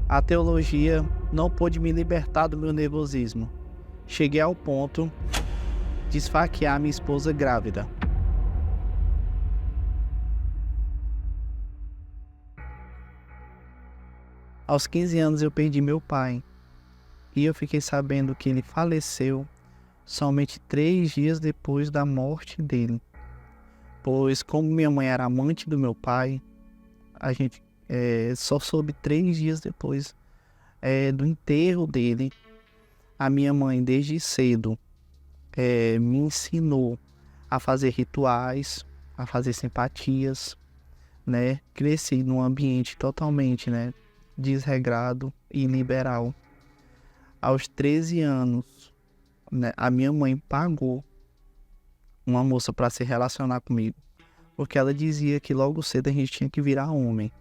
A teologia não pôde me libertar do meu nervosismo. Cheguei ao ponto de esfaquear minha esposa grávida. Aos 15 anos eu perdi meu pai e eu fiquei sabendo que ele faleceu somente 3 dias depois da morte dele. Pois como minha mãe era amante do meu pai, a gente só soube 3 dias depois do enterro dele. A minha mãe desde cedo me ensinou a fazer rituais, a fazer simpatias, né? Cresci num ambiente totalmente, né, desregrado e liberal. Aos 13 anos, né, a minha mãe pagou uma moça para se relacionar comigo, porque ela dizia que logo cedo a gente tinha que virar homem.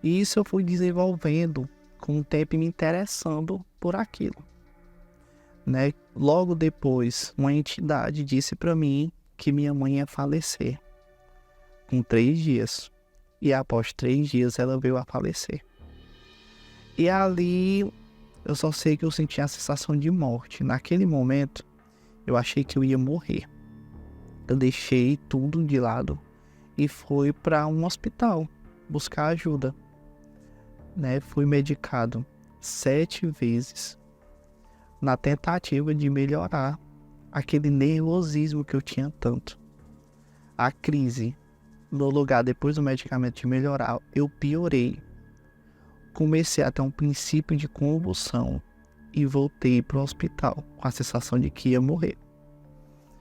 E isso eu fui desenvolvendo com o tempo e me interessando por aquilo, né? Logo depois, uma entidade disse para mim que minha mãe ia falecer com 3 dias. E após 3 dias ela veio a falecer. E ali eu só sei que eu senti a sensação de morte. Naquele momento eu achei que eu ia morrer. Eu deixei tudo de lado e fui para um hospital buscar ajuda, né? Fui medicado 7 vezes na tentativa de melhorar aquele nervosismo que eu tinha tanto. A crise, no lugar depois do medicamento de melhorar, eu piorei. Comecei a ter um princípio de convulsão e voltei para o hospital com a sensação de que ia morrer.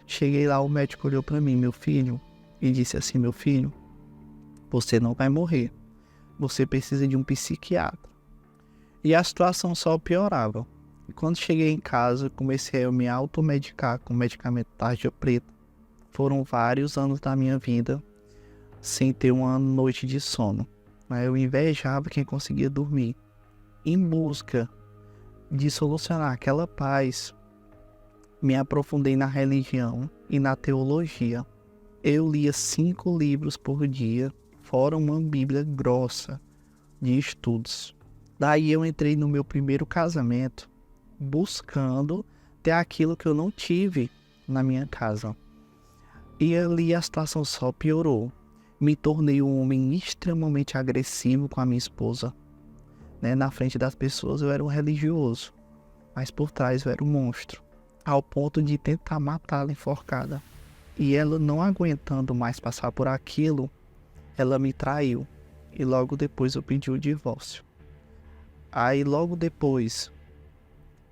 Cheguei lá, o médico olhou para mim, meu filho, e disse assim: meu filho, você não vai morrer, você precisa de um psiquiatra. E a situação só piorava. E quando cheguei em casa, comecei a me automedicar com medicamento tarja preta. Foram vários anos da minha vida sem ter uma noite de sono. Eu invejava quem conseguia dormir. Em busca de solucionar aquela paz, me aprofundei na religião e na teologia. Eu lia 5 livros por dia, fora uma bíblia grossa de estudos. Daí eu entrei no meu primeiro casamento, buscando ter aquilo que eu não tive na minha casa. E ali a situação só piorou. Me tornei um homem extremamente agressivo com a minha esposa, né? Na frente das pessoas eu era um religioso, mas por trás eu era um monstro, ao ponto de tentar matá-la enforcada. E ela, não aguentando mais passar por aquilo, ela me traiu. E logo depois eu pedi o divórcio. Aí logo depois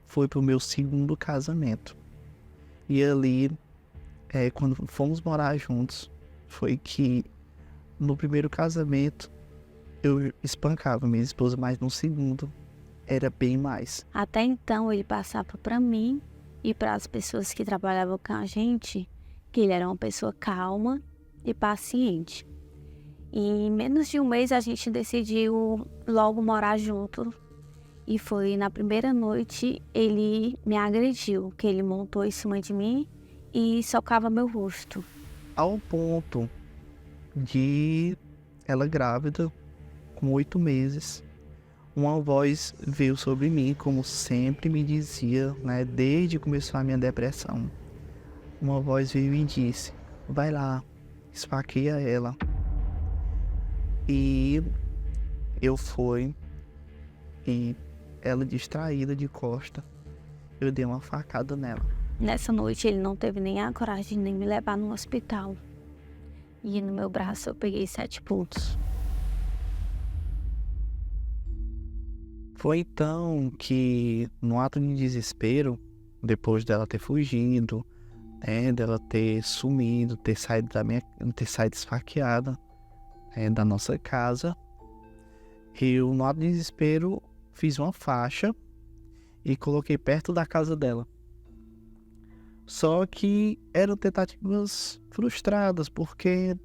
foi pro meu segundo casamento. E ali, quando fomos morar juntos, foi que no primeiro casamento eu espancava minha esposa, mas no segundo era bem mais. Até então ele passava para mim e para as pessoas que trabalhavam com a gente que ele era uma pessoa calma e paciente. E em menos de um mês a gente decidiu logo morar junto. E foi na primeira noite ele me agrediu, que ele montou em cima de mim e socava meu rosto. Ao ponto de ela grávida, com 8 meses, uma voz veio sobre mim, como sempre me dizia, né, desde que começou a minha depressão. Uma voz veio e disse: vai lá, esfaqueia ela. E eu fui, e ela distraída de costa, eu dei uma facada nela. Nessa noite ele não teve nem a coragem de nem me levar no hospital. E no meu braço eu peguei 7 pontos. Foi então que, no ato de desespero, depois dela ter fugido, dela ter sumido, ter saído esfaqueada, da nossa casa, eu, no ato de desespero, fiz uma faixa e coloquei perto da casa dela. Só que eram tentativas frustradas, porque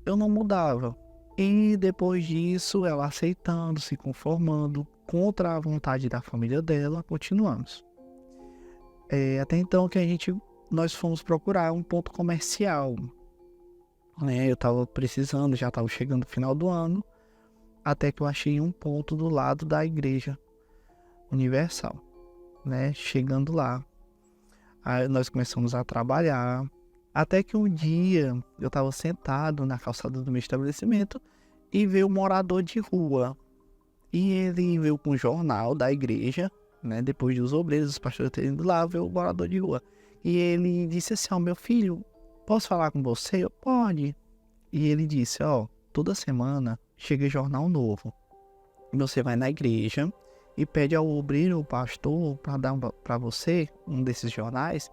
eu não mudava. E depois disso, ela aceitando, se conformando, contra a vontade da família dela, continuamos. Até então que nós fomos procurar um ponto comercial. Eu estava precisando, já estava chegando o final do ano. até que eu achei um ponto do lado da Igreja Universal, né? Chegando lá, aí nós começamos a trabalhar, até que um dia eu estava sentado na calçada do meu estabelecimento e veio um morador de rua. E ele veio com um jornal da igreja, né? Depois dos obreiros, os pastores terem ido lá, veio o morador de rua. E ele disse assim: ó, meu filho, posso falar com você? Eu, pode. E ele disse: ó, toda semana chega jornal novo. Você vai na igreja e pede ao obreiro, o pastor, para dar para você um desses jornais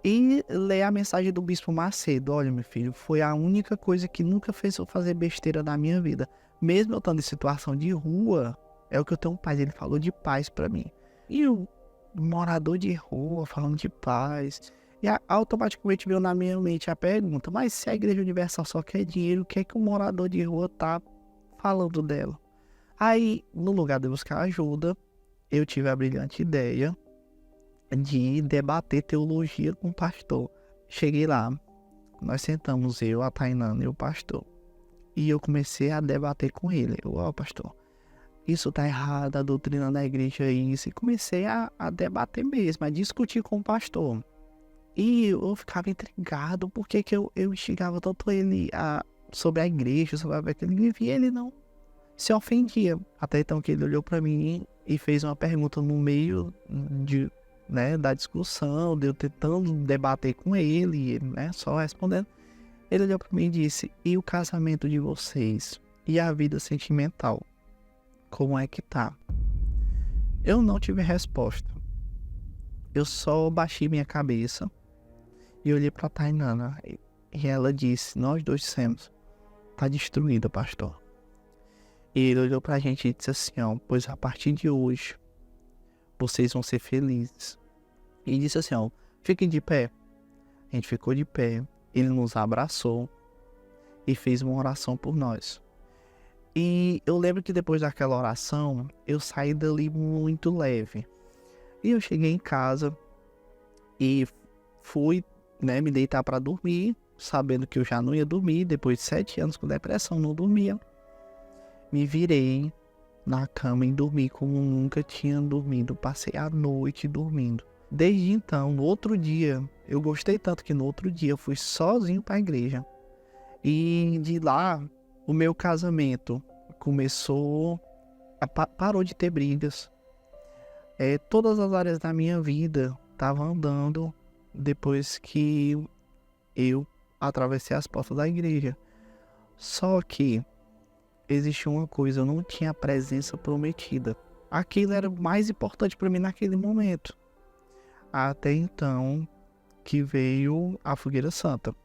e lê a mensagem do Bispo Macedo. Olha, meu filho, foi a única coisa que nunca fez eu fazer besteira na minha vida. Mesmo eu estando em situação de rua, é o que eu tenho paz. Ele falou de paz para mim. E o morador de rua falando de paz. E automaticamente veio na minha mente a pergunta: mas se a Igreja Universal só quer dinheiro, o que é que o morador de rua tá falando dela? Aí, no lugar de buscar ajuda, eu tive a brilhante ideia de debater teologia com o pastor. Cheguei lá, nós sentamos, eu, a Tainana e o pastor. E eu comecei a debater com ele. Ó, pastor, isso tá errado, a doutrina da igreja é isso. E comecei a debater mesmo, a discutir com o pastor. E eu ficava intrigado porque que eu instigava tanto ele sobre a igreja, sobre aquilo. E ele não se ofendia. Até então que ele olhou para mim e fez uma pergunta no meio da discussão, de eu tentando debater com ele, e ele, só respondendo. Ele olhou para mim e disse: e o casamento de vocês? E a vida sentimental? Como é que tá? Eu não tive resposta. Eu só baixei minha cabeça e olhei para Tainana. E ela disse: nós dois dissemos: tá destruída, pastor. E ele olhou pra gente e disse assim: ó, pois a partir de hoje vocês vão ser felizes. E disse assim: ó, fiquem de pé. A gente ficou de pé. Ele nos abraçou e fez uma oração por nós. E eu lembro que depois daquela oração, eu saí dali muito leve. E eu cheguei em casa e fui, me deitar para dormir, sabendo que eu já não ia dormir. Depois de 7 anos com depressão, não dormia. Me virei na cama e dormi como nunca tinha dormido. Passei a noite dormindo. Desde então, no outro dia, eu gostei tanto que no outro dia eu fui sozinho para a igreja. E de lá, o meu casamento começou, parou de ter brigas. Todas as áreas da minha vida estavam andando depois que eu atravessei as portas da igreja. Só que existia uma coisa: eu não tinha a presença prometida. Aquilo era o mais importante para mim naquele momento. Até então que veio a Fogueira Santa.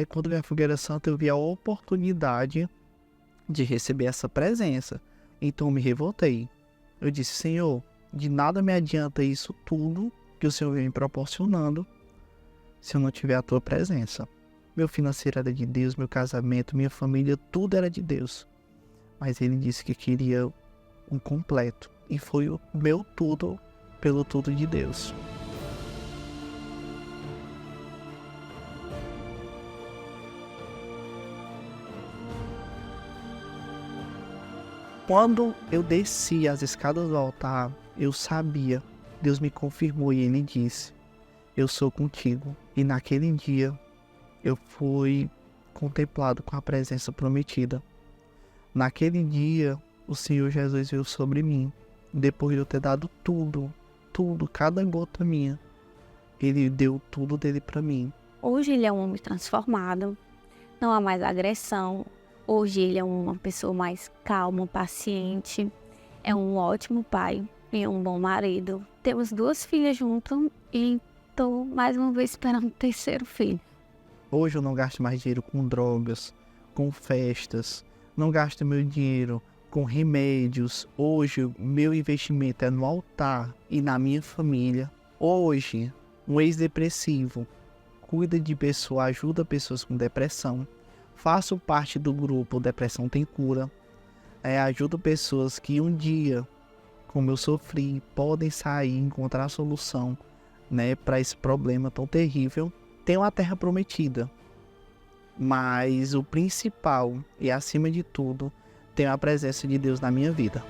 Quando veio a Fogueira Santa, eu vi a oportunidade de receber essa presença. Então eu me revoltei. Eu disse: Senhor, de nada me adianta isso tudo que o Senhor vem me proporcionando se eu não tiver a tua presença. Meu financeiro era de Deus, meu casamento, minha família, tudo era de Deus. Mas ele disse que queria um completo. E foi o meu tudo pelo tudo de Deus. Quando eu desci as escadas do altar, eu sabia. Deus me confirmou e ele disse: eu sou contigo. E naquele dia, eu fui contemplado com a presença prometida. Naquele dia, o Senhor Jesus veio sobre mim. Depois de eu ter dado tudo, cada gota minha, ele deu tudo dele para mim. Hoje ele é um homem transformado, não há mais agressão. Hoje ele é uma pessoa mais calma, paciente, é um ótimo pai e um bom marido. Temos 2 filhas juntos e estou mais uma vez esperando o 3º filho. Hoje eu não gasto mais dinheiro com drogas, com festas, não gasto meu dinheiro com remédios. Hoje meu investimento é no altar e na minha família. Hoje, um ex-depressivo cuida de pessoas, ajuda pessoas com depressão. Faço parte do grupo Depressão Tem Cura. Ajudo pessoas que um dia, como eu sofri, podem sair e encontrar a solução, para esse problema tão terrível. Tenho a terra prometida. Mas o principal e acima de tudo, tenho a presença de Deus na minha vida.